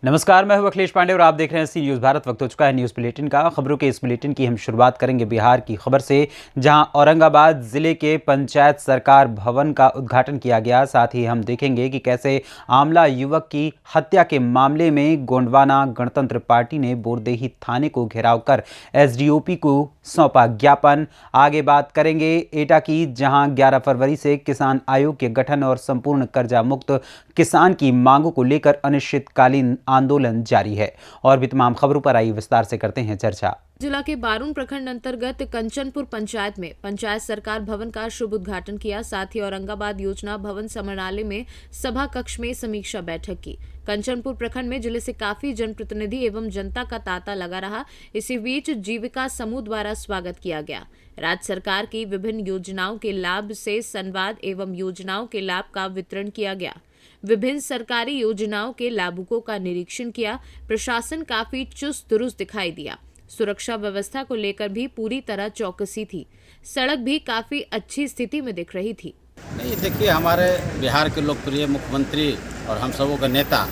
नमस्कार, मैं हूं अखिलेश पांडे और आप देख रहे हैं सी न्यूज़ भारत। वक्त हो चुका है न्यूज़ बुलेटिन का। खबरों के इस बुलेटिन की हम शुरुआत करेंगे बिहार की खबर से, जहां औरंगाबाद जिले के पंचायत सरकार भवन का उद्घाटन किया गया। साथ ही हम देखेंगे कि कैसे आमला युवक की हत्या के मामले में गोंडवाना गणतंत्र पार्टी ने बोरदेही थाने को घेराव कर एसडीओपी को सौंपा ज्ञापन। आगे बात करेंगे एटा की, जहां 11 फरवरी से किसान आयोग के गठन और संपूर्ण कर्जा मुक्त किसान की मांगों को लेकर अनिश्चितकालीन आंदोलन जारी है। और भी तमाम खबरों पर आई विस्तार से करते हैं चर्चा। जिला के बारून प्रखंड अंतर्गत कंचनपुर पंचायत में पंचायत सरकार भवन का शुभ उद्घाटन किया। साथ ही औरंगाबाद योजना भवन समाहरणालय में सभा कक्ष में समीक्षा बैठक की। कंचनपुर प्रखंड में जिले से काफी जनप्रतिनिधि एवं जनता का तांता लगा रहा। इसी बीच जीविका समूह द्वारा स्वागत किया गया। राज्य सरकार की विभिन्न योजनाओं के लाभ से संवाद एवं योजनाओं के लाभ का वितरण किया गया। विभिन्न सरकारी योजनाओं के लाभुकों का निरीक्षण किया। प्रशासन काफी चुस्त दुरुस्त दिखाई दिया। सुरक्षा व्यवस्था को लेकर भी पूरी तरह चौकसी थी। सड़क भी काफी अच्छी स्थिति में दिख रही थी। नहीं, देखिए, हमारे बिहार के लोकप्रिय मुख्यमंत्री और हम सबों का नेता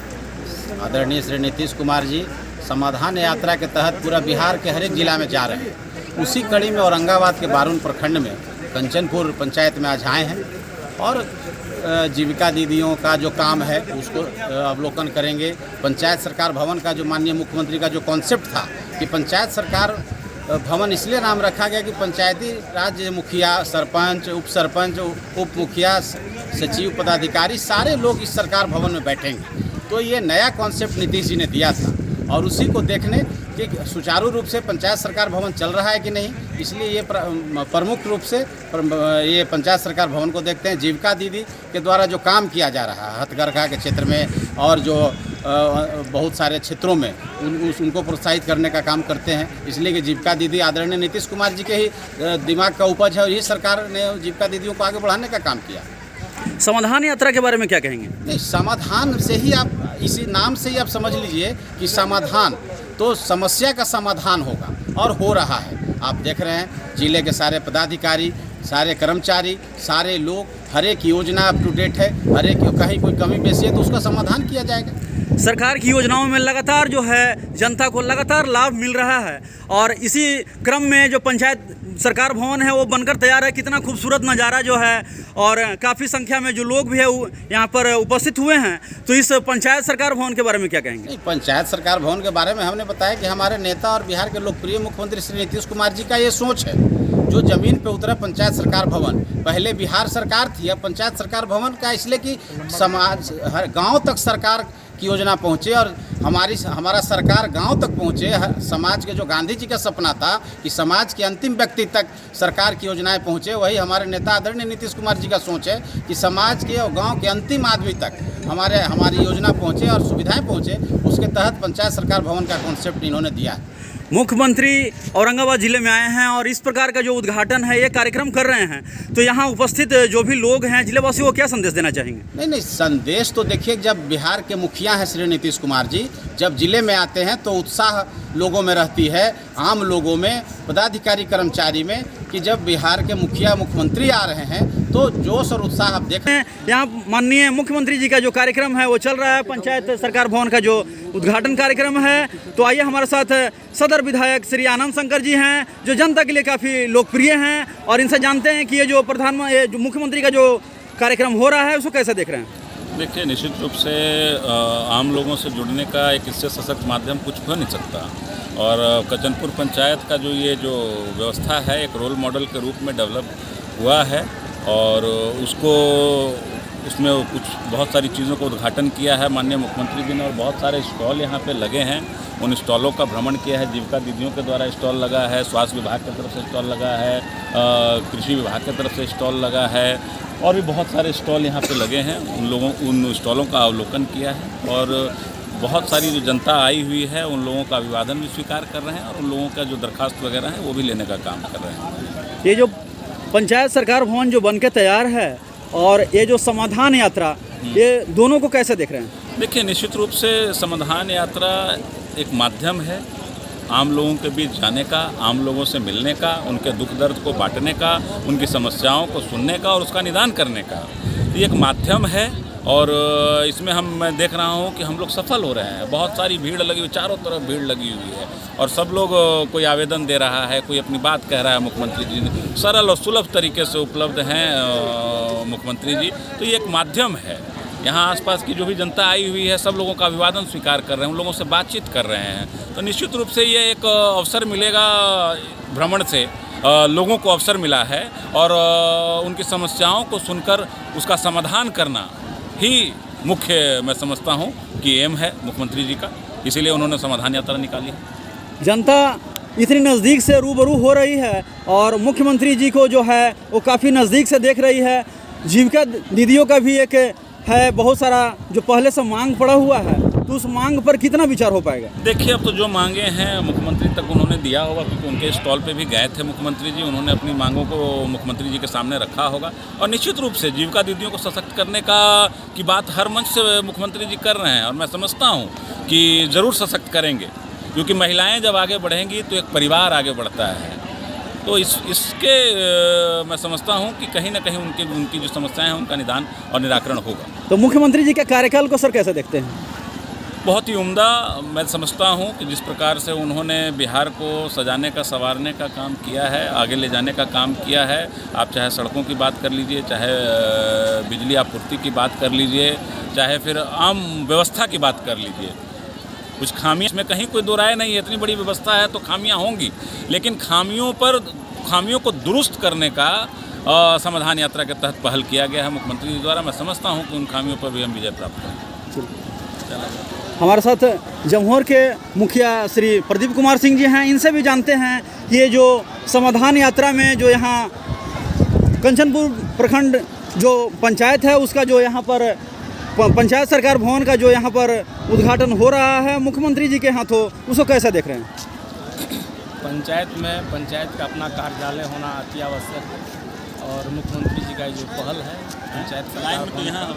आदरणीय श्री नीतीश कुमार जी समाधान यात्रा के तहत पूरा बिहार के हर एक जिला में जा रहे हैं। उसी कड़ी में औरंगाबाद के बारून प्रखंड में कंचनपुर पंचायत में आज आए हैं और जीविका दीदियों का जो काम है उसको अवलोकन करेंगे। पंचायत सरकार भवन का जो माननीय मुख्यमंत्री का जो कॉन्सेप्ट था कि पंचायत सरकार भवन इसलिए नाम रखा गया कि पंचायती राज मुखिया, सरपंच, उप सरपंच, उप मुखिया, सचिव, पदाधिकारी सारे लोग इस सरकार भवन में बैठेंगे। तो ये नया कॉन्सेप्ट नीतीश जी ने दिया था और उसी को देखने कि सुचारू रूप से पंचायत सरकार भवन चल रहा है कि नहीं, इसलिए ये प्रमुख रूप से ये पंचायत सरकार भवन को देखते हैं। जीविका दीदी के द्वारा जो काम किया जा रहा है हथकरघा के क्षेत्र में और जो बहुत सारे क्षेत्रों में उनको प्रोत्साहित करने का काम करते हैं, इसलिए कि जीविका दीदी आदरणीय नीतीश कुमार जी के ही दिमाग का उपज है और यही सरकार ने जीविका दीदियों को आगे बढ़ाने का काम किया। समाधान यात्रा के बारे में क्या कहेंगे? नहीं, समाधान से ही आप इसी नाम से ही आप समझ लीजिए कि समाधान तो समस्या का समाधान होगा और हो रहा है। आप देख रहे हैं जिले के सारे पदाधिकारी, सारे कर्मचारी, सारे लोग, हर एक योजना अप टू डेट है। हर एक कहीं कोई कमी बेसी है तो उसका समाधान किया जाएगा। सरकार की योजनाओं में लगातार जो है जनता को लगातार लाभ मिल रहा है और इसी क्रम में जो पंचायत सरकार भवन है वो बनकर तैयार है। कितना खूबसूरत नज़ारा जो है और काफ़ी संख्या में जो लोग भी है यहाँ पर उपस्थित हुए हैं। तो इस पंचायत सरकार भवन के बारे में क्या कहेंगे? नहीं, पंचायत सरकार भवन के बारे में हमने बताया कि हमारे नेता और बिहार के लोकप्रिय मुख्यमंत्री श्री नीतीश कुमार जी का ये सोच है। जो ज़मीन पे उतरा पंचायत सरकार भवन, पहले बिहार सरकार थी, अब पंचायत सरकार भवन का इसलिए कि समाज हर गाँव तक सरकार की योजना पहुँचे और हमारा सरकार गांव तक पहुँचे। समाज के जो गांधी जी का सपना था कि समाज के अंतिम व्यक्ति तक सरकार की योजनाएं पहुँचे, वही हमारे नेता आदरणीय नीतीश कुमार जी का सोच है कि समाज के और गांव के अंतिम आदमी तक हमारी योजना पहुँचे और सुविधाएं पहुँचे। उसके तहत पंचायत सरकार भवन का कॉन्सेप्ट इन्होंने दिया है। मुख्यमंत्री औरंगाबाद जिले में आए हैं और इस प्रकार का जो उद्घाटन है ये कार्यक्रम कर रहे हैं, तो यहाँ उपस्थित जो भी लोग हैं जिलेवासियों को क्या संदेश देना चाहेंगे? नहीं, संदेश तो देखिए, जब बिहार के मुखिया हैं श्री नीतीश कुमार जी जब जिले में आते हैं तो उत्साह लोगों में रहती है, आम लोगों में, पदाधिकारी कर्मचारी में, कि जब बिहार के मुखिया मुख्यमंत्री आ रहे हैं तो जोश और उत्साह आप देख रहे हैं। यहाँ माननीय मुख्यमंत्री जी का जो कार्यक्रम है वो चल रहा है। पंचायत सरकार भवन का जो उद्घाटन कार्यक्रम है, तो आइए हमारे साथ सदर विधायक श्री आनंद शंकर जी हैं जो जनता के लिए काफ़ी लोकप्रिय हैं और इनसे जानते हैं कि ये जो मुख्यमंत्री का जो कार्यक्रम हो रहा है उसको कैसे देख रहे हैं। देखिए, निश्चित रूप से आम लोगों से जुड़ने का एक इससे सशक्त माध्यम कुछ हो नहीं सकता और कंचनपुर पंचायत का जो ये जो व्यवस्था है एक रोल मॉडल के रूप में डेवलप हुआ है और उसमें कुछ बहुत सारी चीज़ों को उद्घाटन किया है माननीय मुख्यमंत्री जी ने और बहुत सारे स्टॉल यहाँ पे लगे हैं। उन स्टॉलों का भ्रमण किया है। जीविका दीदियों के द्वारा स्टॉल लगा है, स्वास्थ्य विभाग की तरफ से स्टॉल लगा है, कृषि विभाग की तरफ से स्टॉल लगा है और भी बहुत सारे स्टॉल यहाँ पे लगे हैं। उन स्टॉलों का अवलोकन किया है और बहुत सारी जो जनता आई हुई है उन लोगों का अभिवादन भी स्वीकार कर रहे हैं और उन लोगों का जो दरखास्त वगैरह है वो भी लेने का काम कर रहे हैं। ये जो पंचायत सरकार भवन जो बन के तैयार है और ये जो समाधान यात्रा, ये दोनों को कैसे देख रहे हैं? देखिए, निश्चित रूप से समाधान यात्रा एक माध्यम है आम लोगों के बीच जाने का, आम लोगों से मिलने का, उनके दुख दर्द को बांटने का, उनकी समस्याओं को सुनने का और उसका निदान करने का। ये एक माध्यम है और इसमें मैं देख रहा हूँ कि हम लोग सफल हो रहे हैं। बहुत सारी भीड़ लगी हुई, चारों तरफ भीड़ लगी हुई है और सब लोग कोई आवेदन दे रहा है, कोई अपनी बात कह रहा है। मुख्यमंत्री जी सरल और सुलभ तरीके से उपलब्ध हैं मुख्यमंत्री जी। तो ये एक माध्यम है। यहाँ आसपास की जो भी जनता आई हुई है सब लोगों का अभिवादन स्वीकार कर रहे हैं, उन लोगों से बातचीत कर रहे हैं। तो निश्चित रूप से ये एक अवसर मिलेगा, भ्रमण से लोगों को अवसर मिला है और उनकी समस्याओं को सुनकर उसका समाधान करना ही मुख्य मैं समझता हूँ कि एम है मुख्यमंत्री जी का। इसीलिए उन्होंने समाधान यात्रा निकाली है। जनता इतनी नज़दीक से रूबरू हो रही है और मुख्यमंत्री जी को जो है वो काफ़ी नज़दीक से देख रही है। जीविका दीदियों का भी एक है बहुत सारा जो पहले से मांग पड़ा हुआ है, तो उस मांग पर कितना विचार हो पाएगा? देखिए, अब तो जो मांगे हैं मुख्यमंत्री तक उन्होंने दिया होगा, क्योंकि उनके स्टॉल पे भी गए थे मुख्यमंत्री जी। उन्होंने अपनी मांगों को मुख्यमंत्री जी के सामने रखा होगा और निश्चित रूप से जीविका दीदियों को सशक्त करने की बात हर मंच से मुख्यमंत्री जी कर रहे हैं और मैं समझता हूँ कि ज़रूर सशक्त करेंगे, क्योंकि महिलाएँ जब आगे बढ़ेंगी तो एक परिवार आगे बढ़ता है। तो इसके मैं समझता हूँ कि कहीं ना कहीं उनकी जो समस्याएं हैं उनका निदान और निराकरण होगा। तो मुख्यमंत्री जी के कार्यकाल को सर कैसे देखते हैं? बहुत ही उम्दा मैं समझता हूँ कि जिस प्रकार से उन्होंने बिहार को सजाने का, संवारने का काम किया है, आगे ले जाने का काम किया है। आप चाहे सड़कों की बात कर लीजिए, चाहे बिजली आपूर्ति की बात कर लीजिए, चाहे फिर आम व्यवस्था की बात कर लीजिए। कुछ खामियां इसमें कहीं कोई दो राय नहीं है। इतनी बड़ी व्यवस्था है तो खामियां होंगी, लेकिन खामियों को दुरुस्त करने का समाधान यात्रा के तहत पहल किया गया है मुख्यमंत्री जी द्वारा। मैं समझता हूं कि उन खामियों पर भी हम विजय प्राप्त करेंगे। हमारे साथ जमहोर के मुखिया श्री प्रदीप कुमार सिंह जी हैं। इनसे भी जानते हैं कि ये जो समाधान यात्रा में जो यहाँ कंचनपुर प्रखंड जो पंचायत है उसका जो यहाँ पर पंचायत सरकार भवन का जो यहाँ पर उद्घाटन हो रहा है मुख्यमंत्री जी के हाथों, उसको कैसे देख रहे हैं? पंचायत का अपना कार्यालय होना अति आवश्यक है और मुख्यमंत्री जी का जो पहल है पंचायत सरकार भवन,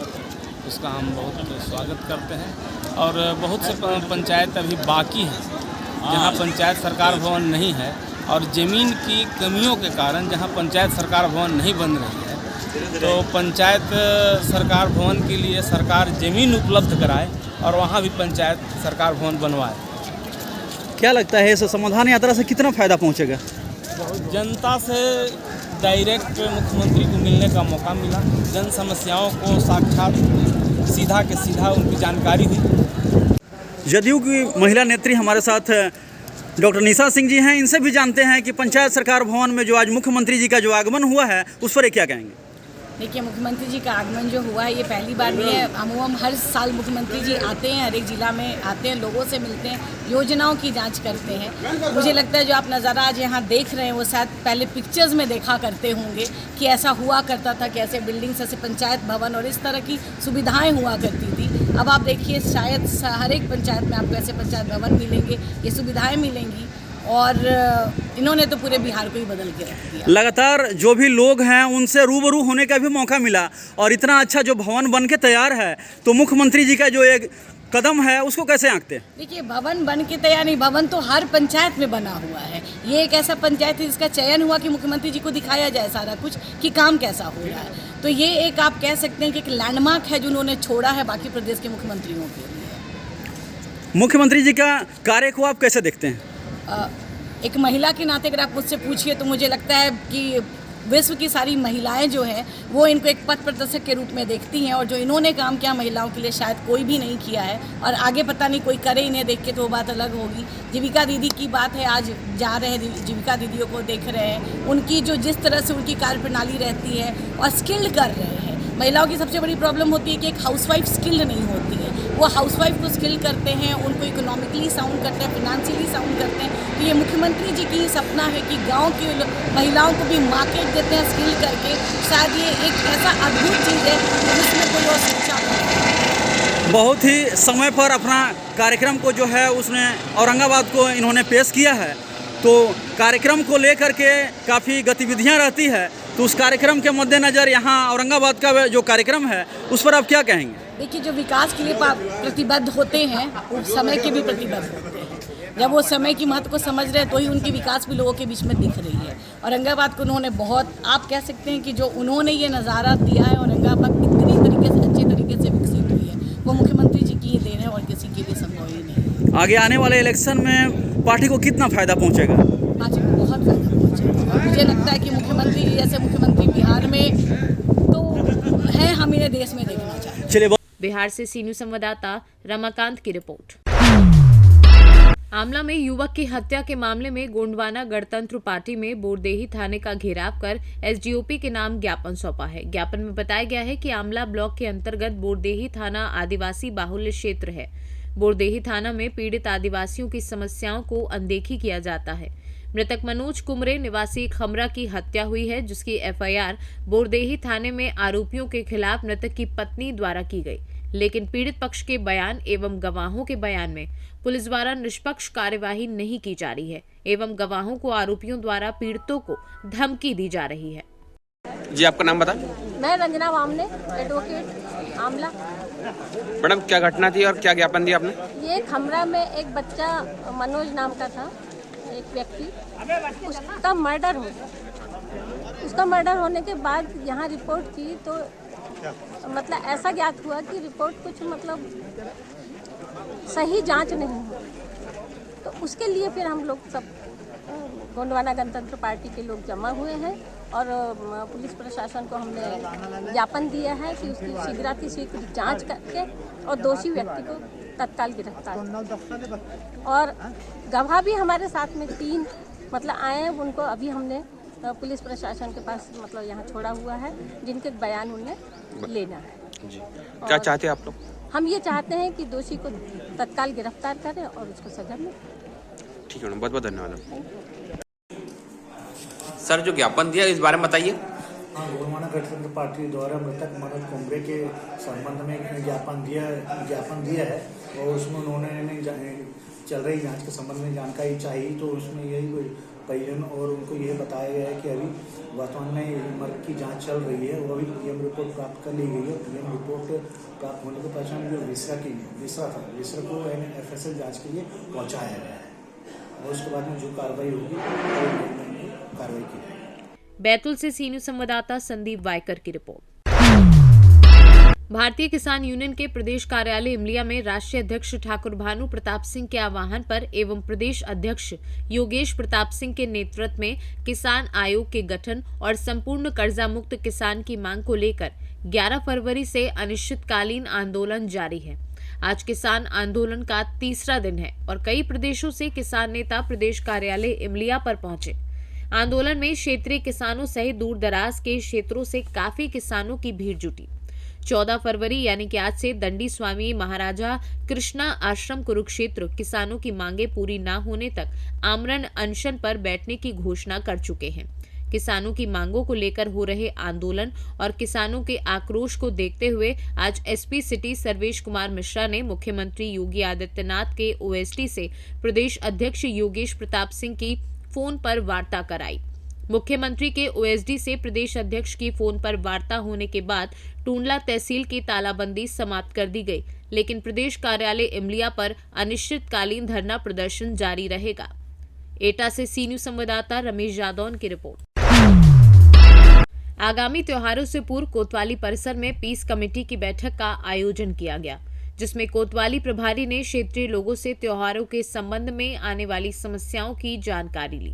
उसका हम बहुत स्वागत करते हैं। और बहुत से पंचायत अभी बाकी हैं जहाँ पंचायत सरकार भवन नहीं है और ज़मीन की कमियों के कारण जहाँ पंचायत सरकार भवन नहीं बन रही है, तो पंचायत सरकार भवन के लिए सरकार ज़मीन उपलब्ध कराए और वहाँ भी पंचायत सरकार भवन बनवाए। क्या लगता है इस समाधान यात्रा से कितना फ़ायदा पहुँचेगा? जनता से डायरेक्ट मुख्यमंत्री को मिलने का मौका मिला, जन समस्याओं को साक्षात सीधा के सीधा उनकी जानकारी हुई। जदयू की महिला नेत्री हमारे साथ डॉक्टर निशा सिंह जी हैं। इनसे भी जानते हैं कि पंचायत सरकार भवन में जो आज मुख्यमंत्री जी का जो आगमन हुआ है उस पर क्या कहेंगे? देखिए, मुख्यमंत्री जी का आगमन जो हुआ है ये पहली बार नहीं है। हम हर साल मुख्यमंत्री जी आते हैं, हर एक ज़िला में आते हैं, लोगों से मिलते हैं, योजनाओं की जांच करते हैं। मुझे लगता है जो आप नज़ारा आज यहाँ देख रहे हैं वो शायद पहले पिक्चर्स में देखा करते होंगे कि ऐसा हुआ करता था, कि ऐसे बिल्डिंग्स, ऐसे पंचायत भवन और इस तरह की सुविधाएँ हुआ करती थी। अब आप देखिए शायद हर एक पंचायत में आपको ऐसे पंचायत भवन मिलेंगे, ये सुविधाएँ मिलेंगी और इन्होंने तो पूरे बिहार को ही बदल के रख दिया। लगातार जो भी लोग हैं उनसे रूबरू होने का भी मौका मिला और इतना अच्छा जो भवन बन के तैयार है, तो मुख्यमंत्री जी का जो एक कदम है उसको कैसे आंकते हैं? देखिए, भवन बन के तैयार नहीं, भवन तो हर पंचायत में बना हुआ है। ये एक ऐसा पंचायत है जिसका चयन हुआ कि मुख्यमंत्री जी को दिखाया जाए सारा कुछ कि काम कैसा हो रहा है। तो ये एक आप कह सकते हैं कि एक लैंडमार्क है जो उन्होंने छोड़ा है बाकी प्रदेश के मुख्यमंत्रियों के लिए। मुख्यमंत्री जी का कार्य को आप कैसे देखते हैं? एक महिला के नाते अगर आप मुझसे पूछिए तो मुझे लगता है कि विश्व की सारी महिलाएं जो हैं वो इनको एक पथ प्रदर्शक के रूप में देखती हैं और जो इन्होंने काम किया महिलाओं के लिए शायद कोई भी नहीं किया है और आगे पता नहीं कोई करे इन्हें देख के, तो वो बात अलग होगी। जीविका दीदी की बात है, आज जा रहे हैं जीविका दीदियों को देख रहे हैं, उनकी जो जिस तरह से उनकी कार्यप्रणाली रहती है और स्किल्ड कर रहे हैं। महिलाओं की सबसे बड़ी प्रॉब्लम होती है कि एक हाउसवाइफ स्किल्ड नहीं होती है, वो हाउसवाइफ को स्किल करते हैं, उनको इकोनॉमिकली साउंड करते हैं, फिनेंशियली साउंड करते हैं। तो ये मुख्यमंत्री जी की सपना है कि गांव की महिलाओं को भी मार्केट देते हैं स्किल करके। शायद ये एक ऐसा अद्भुत चीज़ है जिसमें कोई और सोचा नहीं। बहुत ही समय पर अपना कार्यक्रम को जो है उसने औरंगाबाद को इन्होंने पेश किया है, तो कार्यक्रम को लेकर के काफ़ी गतिविधियां रहती है, तो उस कार्यक्रम के मद्देनज़र यहाँ औरंगाबाद का जो कार्यक्रम है उस पर आप क्या कहेंगे? देखिए, जो विकास के लिए प्रतिबद्ध होते हैं वो समय के भी प्रतिबद्ध होते हैं। जब वो समय की महत्व को समझ रहे हैं तो ही उनकी विकास भी लोगों के बीच में दिख रही है। औरंगाबाद को उन्होंने बहुत, आप कह सकते हैं कि जो उन्होंने ये नज़ारा दिया है औरंगाबाद कितनी तरीके तरीके से अच्छे तरीके से विकसित हुई है वो मुख्यमंत्री जी की ही देन है और किसी की भी संभव ही नहीं है। आगे आने वाले इलेक्शन में पार्टी को कितना फायदा पहुंचेगा? पार्टी को बहुत फायदा पहुँचेगा और मुझे लगता है कि मुख्यमंत्री जी जैसे मुख्यमंत्री बिहार में तो है, हम इन्हें देश में देखना चाहते हैं। चलिए, बिहार से सी न्यूज संवाददाता रमाकांत की रिपोर्ट। आमला में युवक की हत्या के मामले में गोंडवाना गणतंत्र पार्टी में बोरदेही थाने का घेराव कर एसडीओपी के नाम ज्ञापन सौंपा है। ज्ञापन में बताया गया है कि आमला ब्लॉक के अंतर्गत बोरदेही थाना आदिवासी बाहुल्य क्षेत्र है। बोरदेही थाना में पीड़ित आदिवासियों की समस्याओं को अनदेखी किया जाता है। मृतक मनोज कुमरे निवासी खमरा की हत्या हुई है, जिसकी एफआईआर बोरदेही थाने में आरोपियों के खिलाफ मृतक की पत्नी द्वारा की गई, लेकिन पीड़ित पक्ष के बयान एवं गवाहों के बयान में पुलिस द्वारा निष्पक्ष कार्यवाही नहीं की जा रही है एवं गवाहों को आरोपियों द्वारा पीड़ितों को धमकी दी जा रही है। जी, आपका नाम बता। मैं रंजना वामने, एडवोकेट आमला। मैडम, क्या घटना थी और क्या ज्ञापन दिया आपने? ये खमरा में एक बच्चा मनोज नाम का था, एक व्यक्ति, उसका मर्डर हो गया। उसका मर्डर होने के बाद यहाँ रिपोर्ट की तो मतलब ऐसा ज्ञात हुआ कि रिपोर्ट कुछ मतलब सही जांच नहीं हुई। तो उसके लिए फिर हम लोग सब गोंडवाना गणतंत्र पार्टी के लोग जमा हुए हैं और पुलिस प्रशासन को हमने ज्ञापन दिया है कि उसकी शीघ्रातिशीघ्र जांच करके और दोषी व्यक्ति को तत्काल गिरफ्तार। और गवाह भी हमारे साथ में 3 मतलब आए हैं, उनको अभी हमने पुलिस प्रशासन के पास मतलब यहाँ छोड़ा हुआ है, जिनके बयान उन्हें लेना है। जी, क्या चाहते हैं आप लोग? हम ये चाहते हैं कि दोषी को तत्काल गिरफ्तार करें और उसको सजा मिले। ठीक है मैडम, बहुत बहुत धन्यवाद। सर, जो ज्ञापन दिया इस बारे में बताइए। हाँ, गोंडवाना गणतंत्र पार्टी द्वारा मृतक मनोज कुमरे के संबंध में एक ज्ञापन दिया है और उसमें उन्होंने चल रही जांच के संबंध में जानकारी चाहिए, तो उसमें यही परिजन और उनको ये बताया गया है कि अभी वर्तमान में मर्ग की जांच चल रही है और अभी पीएम रिपोर्ट प्राप्त कर ली गई है। पीएम रिपोर्ट प्राप्त होने के पश्चात जो विसरा को एफएसएल जांच के लिए पहुंचाया गया है और उसके बाद में जो कार्रवाई होगी कार्रवाई की जाएगी। बैतूल से सी न्यूज संवाददाता संदीप वायकर की रिपोर्ट। भारतीय किसान यूनियन के प्रदेश कार्यालय इमलिया में राष्ट्रीय अध्यक्ष ठाकुर भानु प्रताप सिंह के आह्वान पर एवं प्रदेश अध्यक्ष योगेश प्रताप सिंह के नेतृत्व में किसान आयोग के गठन और संपूर्ण कर्जा मुक्त किसान की मांग को लेकर 11 फरवरी से अनिश्चितकालीन आंदोलन जारी है। आज किसान आंदोलन का 3रा दिन है और कई प्रदेशों से किसान नेता प्रदेश कार्यालय इमलिया पर पहुंचे। आंदोलन में क्षेत्रीय किसानों सहित दूर दराज के क्षेत्रों से काफी किसानों की भीड़ जुटी। 14 फरवरी यानी कि आज से दंडी स्वामी महाराजा कृष्णा आश्रम कुरुक्षेत्र किसानों की मांगे पूरी न होने तक आमरण अनशन पर बैठने की घोषणा कर चुके हैं। किसानों की मांगों को लेकर हो रहे आंदोलन और किसानों के आक्रोश को देखते हुए आज एसपी सिटी सर्वेश कुमार मिश्रा ने मुख्यमंत्री योगी आदित्यनाथ के ओएसडी से प्रदेश अध्यक्ष योगेश प्रताप सिंह की फोन पर वार्ता कराई। मुख्यमंत्री के ओएसडी से प्रदेश अध्यक्ष की फोन पर वार्ता होने के बाद टूंडला तहसील की तालाबंदी समाप्त कर दी गई, लेकिन प्रदेश कार्यालय इमलिया पर अनिश्चितकालीन धरना प्रदर्शन जारी रहेगा। एटा से सी न्यूज संवाददाता रमेश जादौन की रिपोर्ट। आगामी त्योहारों से पूर्व कोतवाली परिसर में पीस कमेटी की बैठक का आयोजन किया गया, जिसमें कोतवाली प्रभारी ने क्षेत्रीय लोगों से त्योहारों के संबंध में आने वाली समस्याओं की जानकारी ली।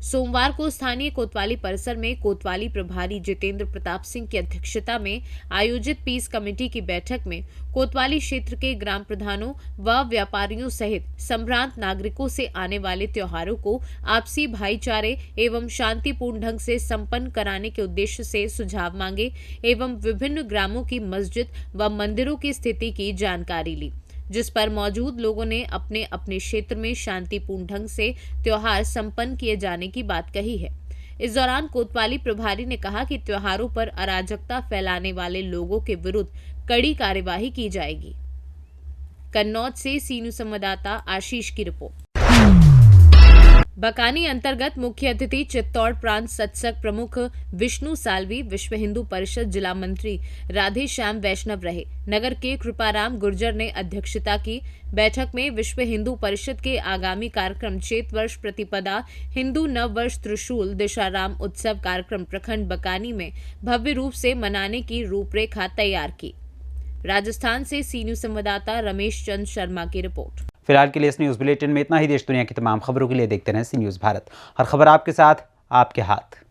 सोमवार को स्थानीय कोतवाली परिसर में कोतवाली प्रभारी जितेंद्र प्रताप सिंह की अध्यक्षता में आयोजित पीस कमेटी की बैठक में कोतवाली क्षेत्र के ग्राम प्रधानों व व्यापारियों सहित संभ्रांत नागरिकों से आने वाले त्योहारों को आपसी भाईचारे एवं शांतिपूर्ण ढंग से संपन्न कराने के उद्देश्य से सुझाव मांगे एवं विभिन्न ग्रामों की मस्जिद व मंदिरों की स्थिति की जानकारी ली, जिस पर मौजूद लोगों ने अपने अपने क्षेत्र में शांतिपूर्ण ढंग से त्योहार संपन्न किए जाने की बात कही है। इस दौरान कोतवाली प्रभारी ने कहा कि त्योहारों पर अराजकता फैलाने वाले लोगों के विरुद्ध कड़ी कार्यवाही की जाएगी। कन्नौज से सी न्यूज संवाददाता आशीष की रिपोर्ट। बकानी अंतर्गत मुख्य अतिथि चित्तौड़ प्रांत सत्संग प्रमुख विष्णु सालवी, विश्व हिंदू परिषद जिला मंत्री राधे श्याम वैष्णव रहे। नगर के कृपाराम गुर्जर ने अध्यक्षता की। बैठक में विश्व हिंदू परिषद के आगामी कार्यक्रम चैत वर्ष प्रतिपदा हिंदू नव वर्ष त्रिशूल दिशाराम उत्सव कार्यक्रम प्रखंड बकानी में भव्य रूप से मनाने की रूपरेखा तैयार की। राजस्थान से सी न्यूज संवाददाता रमेश चंद शर्मा की रिपोर्ट। फिलहाल के लिए इस न्यूज़ बुलेटिन में इतना ही। देश दुनिया की तमाम खबरों के लिए देखते रहें सी न्यूज़ भारत। हर खबर आपके साथ, आपके हाथ।